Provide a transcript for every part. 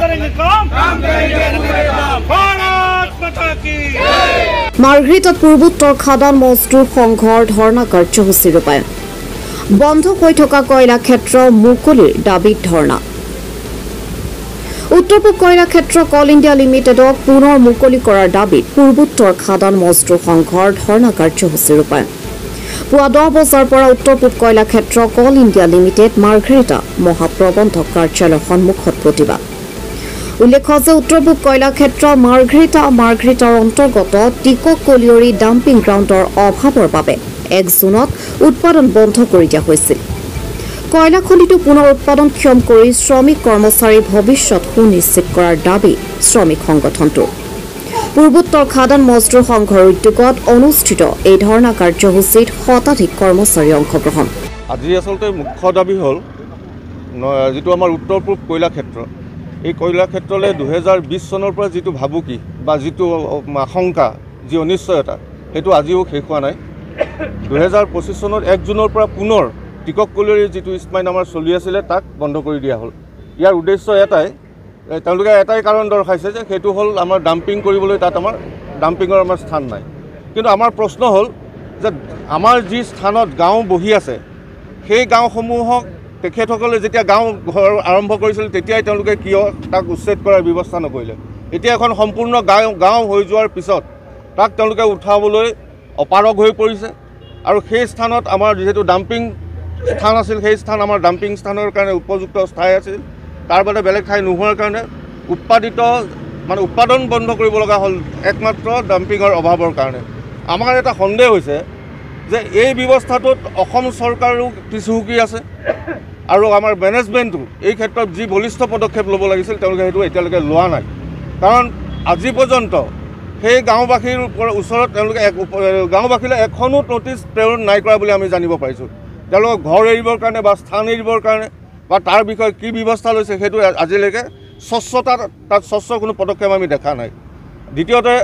करेंगे काम करेंगे भारत माता की। মাৰ্ঘেৰিটাত পূৰ্বোত্তৰ খাদান মজদুৰ সংঘৰ ধৰ্ণা কাৰ্যসূচী ৰূপায়ণ বন্ধ হৈ থকা কয়লা ক্ষেত্ৰ মুকলিৰ দাবীত ধৰ্ণা উত্তৰ পূব কয়লা ক্ষেত্ৰ কল ইণ্ডিয়া লিমিটেডক পুনৰ মুকলি কৰাৰ দাবীত পূৰ্বোত্তৰ খাদান মজদুৰ সংঘৰ ধৰ্ণা কাৰ্যসূচী ৰূপায়ণ পুৱা 10 বজাৰ পৰা উত্তৰ পূব কয়লা ক্ষেত্ৰ কল ইণ্ডিয়া লিমিটেড মাৰ্ঘেৰিটা মহাপ্ৰবন্ধক কাৰ্যালয়ৰ সন্মুখত প্ৰতিবাদ উল্লেখ্য যে উত্তৰ পূব কয়লা ক্ষেত্ৰ মাৰ্ঘেৰিটাৰ অন্তৰ্গত টিকক কলিয়ৰী ডাম্পিং গ্ৰাউণ্ডৰ অভাৱৰ বাবে 1 জুনত উৎপাদন বন্ধ কৰি দিয়া হৈছিল কয়লা খনিটো পুনৰ উৎপাদনক্ষম কৰি শ্ৰমিক কৰ্মচাৰীৰ ভৱিষ্যত সুনিশ্চিত কৰাৰ দাবী শ্ৰমিক সংগঠনটোৰ পূৰ্বোত্তৰ খাদান মজদুৰ সংঘৰ উদ্যোগত অনুষ্ঠিত এই ধৰ্ণা কাৰ্যসূচীত শতাধিক কৰ্মচাৰী অংশগ্ৰহণ আজি আসলতে মুখ্য দাবী হ'ল যেটো আমাৰ উত্তৰ পূব কয়লা ক্ষেত্ৰ এই কয়লা ক্ষেত্ৰলৈ 2020 চনৰ পৰা যেটো ভাবুকি বা যেটো আশংকা যি অনিশ্চয়তা সেইটো আজিও শেষ হোৱা নাই 2025 চনৰ 1 জুনৰ পৰা পুনৰ টিকক কলিয়ৰী যেটো স্পাইন আমাৰ চলি আছিল তাক বন্ধ কৰি দিয়া হ'ল ইয়াৰ উদ্দেশ্য এটাই কাৰণ দৰ্শাইছে যে সেইটো হ'ল আমাৰ ডাম্পিং কৰিবলৈ তাত আমাৰ ডাম্পিঙৰ আমাৰ স্থান নাই কিন্তু আমাৰ প্ৰশ্ন হ'ল যে আমাৰ যি স্থানত গাঁও বহি আছে সেই গাঁওসমূহক তেখেতসকলে যেতিয়া গাঁও ঘৰ আৰম্ভ কৰিছিল তেতিয়াই তেওঁলোকে কিয় তাক উচ্ছেদ কৰাৰ ব্যৱস্থা নকৰিলে এতিয়া এখন সম্পূৰ্ণ গাঁও হৈ যোৱাৰ পিছত তাক তেওঁলোকে উঠাবলৈ অপাৰগ হৈ পৰিছে আৰু সেই স্থানত আমাৰ যেটো ডাম্পিং স্থান আছিল সেই স্থান আমাৰ ডাম্পিং স্থানৰ কাৰণে উপযুক্ত ঠাই আছিল তাৰ বাবে বেলেগ ঠাই নোহোৱাৰ কাৰণে উৎপাদন বন্ধ কৰিব লগা হ'ল একমাত্ৰ ডাম্পিঙৰ অভাৱৰ কাৰণে আমাৰ এটা সন্দেহ হৈছে যে এই ব্যৱস্থাটোত অসম চৰকাৰো পিছহুকি আছে আৰু আমাৰ মেনেজমেণ্টটো এই ক্ষেত্ৰত যি বলিষ্ঠ পদক্ষেপ ল'ব লাগিছিল তেওঁলোকে সেইটো এতিয়ালৈকে লোৱা নাই কাৰণ আজি পৰ্যন্ত সেই গাঁওবাসীৰ ওচৰত তেওঁলোকে গাঁওবাসীলৈ এখনো নটিচ প্ৰেৰণ নাই কৰা বুলি আমি জানিব পাৰিছোঁ তেওঁলোকক ঘৰ এৰিবৰ কাৰণে বা স্থান এৰিবৰ কাৰণে বা তাৰ বিষয়ে কি ব্যৱস্থা লৈছে সেইটো আজিলৈকে তাত স্বচ্ছ কোনো পদক্ষেপ আমি দেখা নাই দ্বিতীয়তে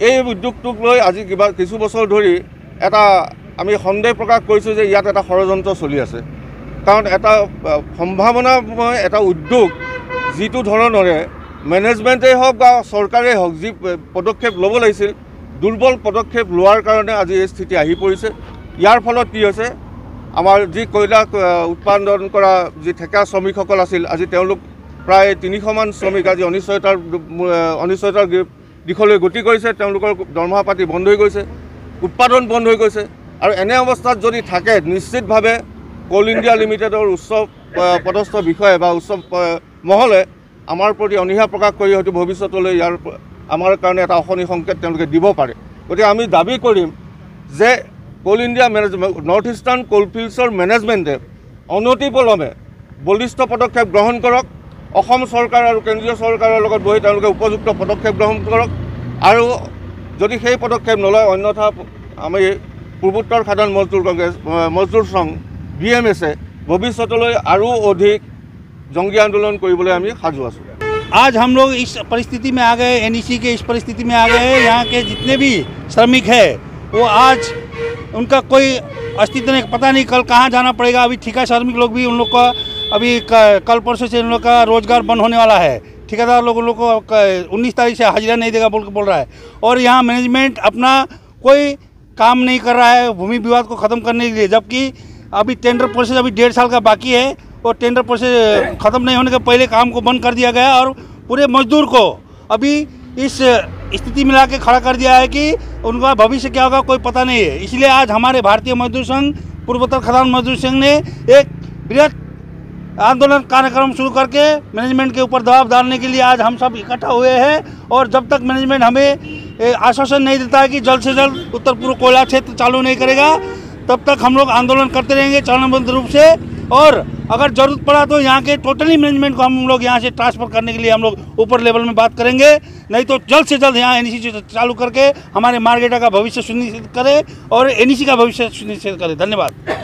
এই উদ্যোগটোক লৈ আজি কিছু বছৰ ধৰি এটা আমি সন্দেহ প্ৰকাশ কৰিছোঁ যে ইয়াত এটা ষড়যন্ত্ৰ চলি আছে কাৰণ এটা সম্ভাৱনাময় এটা উদ্যোগ যিটো ধৰণৰে মেনেজমেণ্টেই হওক বা চৰকাৰেই হওক যি পদক্ষেপ ল'ব লাগিছিল দুৰ্বল পদক্ষেপ লোৱাৰ কাৰণে আজি এই স্থিতি আহি পৰিছে ইয়াৰ ফলত কি হৈছে আমাৰ যি কয়লা উৎপাদন কৰা যি ঠেকা শ্ৰমিকসকল আছিল আজি তেওঁলোক প্ৰায় 300 মান শ্ৰমিক আজি অনিশ্চয়তাৰ দিশলৈ গতি কৰিছে তেওঁলোকৰ দৰমহা পাতি বন্ধ হৈ গৈছে উৎপাদন বন্ধ হৈ গৈছে আৰু এনে অৱস্থাত যদি থাকে নিশ্চিতভাৱে কল ইণ্ডিয়া লিমিটেডৰ উচ্চ পদস্থ বিষয়ে বা উচ্চ মহলে আমাৰ প্ৰতি অনীহা প্ৰকাশ কৰি হয়তো ভৱিষ্যতলৈ ইয়াৰ আমাৰ কাৰণে এটা অশনি সংকেত তেওঁলোকে দিব পাৰে গতিকে আমি দাবী কৰিম যে কল ইণ্ডিয়া নৰ্থ ইষ্টাৰ্ণ কোলফিল্ডছৰ মেনেজমেণ্টে অনতিপলমে বলিষ্ঠ পদক্ষেপ গ্ৰহণ কৰক অসম চৰকাৰ আৰু কেন্দ্ৰীয় চৰকাৰৰ লগত বহি তেওঁলোকে উপযুক্ত পদক্ষেপ গ্ৰহণ কৰক আৰু যদি সেই পদক্ষেপ নলয় অন্যথা আমি পূৰ্বোত্তৰ খাদান মজদুৰ সংঘ BMSে ভৱিষ্যতলৈ আৰু অধিক জংগী আন্দোलन কৰিবলৈ আমি সাজু আছোঁ आज हम लोग इस परिस्थिति में आ गए NEC के इस परिस्थिति में आ गए हैं यहाँ के जितने भी श्रमिक हैं वो आज उनका कोई अस्तित्व नहीं पता नहीं कल कहाँ जाना पड़ेगा अभी ठेका श्रमिक लोग भी उन लोग का अभी कल परसों से उन लोग का रोजगार बंद होने वाला है ठेकेदार लोग उन लोग को 19 तारीख से हाजिरा नहीं देगा बोल रहा है और यहाँ मैनेजमेंट अपना कोई काम नहीं कर रहा है भूमि विवाद को ख़त्म करने के लिए जबकि अभी टेंडर प्रोसेस अभी 1.5 साल का बाकी है और टेंडर प्रोसेस ख़त्म नहीं होने के पहले काम को बंद कर दिया गया और पूरे मजदूर को अभी इस स्थिति में ला के खड़ा कर दिया है कि उनका भविष्य क्या होगा कोई पता नहीं है इसलिए आज हमारे भारतीय मजदूर संघ पूर्वोत्तर खादान मजदूर संघ ने एक बृहद आंदोलन कार्यक्रम शुरू करके मैनेजमेंट के ऊपर दबाव डालने के लिए आज हम सब इकट्ठा हुए हैं और जब तक मैनेजमेंट हमें आश्वासन नहीं देता है कि जल्द से जल्द उत्तर पूर्व कोयला क्षेत्र चालू नहीं करेगा तब तक हम लोग आंदोलन करते रहेंगे चरणबद्ध रूप से और अगर ज़रूरत पड़ा तो यहाँ के टोटली मैनेजमेंट को हम लोग यहाँ से ट्रांसफ़र करने के लिए हम लोग ऊपर लेवल में बात करेंगे नहीं तो जल्द से जल्द यहाँ NEC चालू करके हमारे मार्घेरिटा का भविष्य सुनिश्चित करें और NEC का भविष्य सुनिश्चित करें धन्यवाद।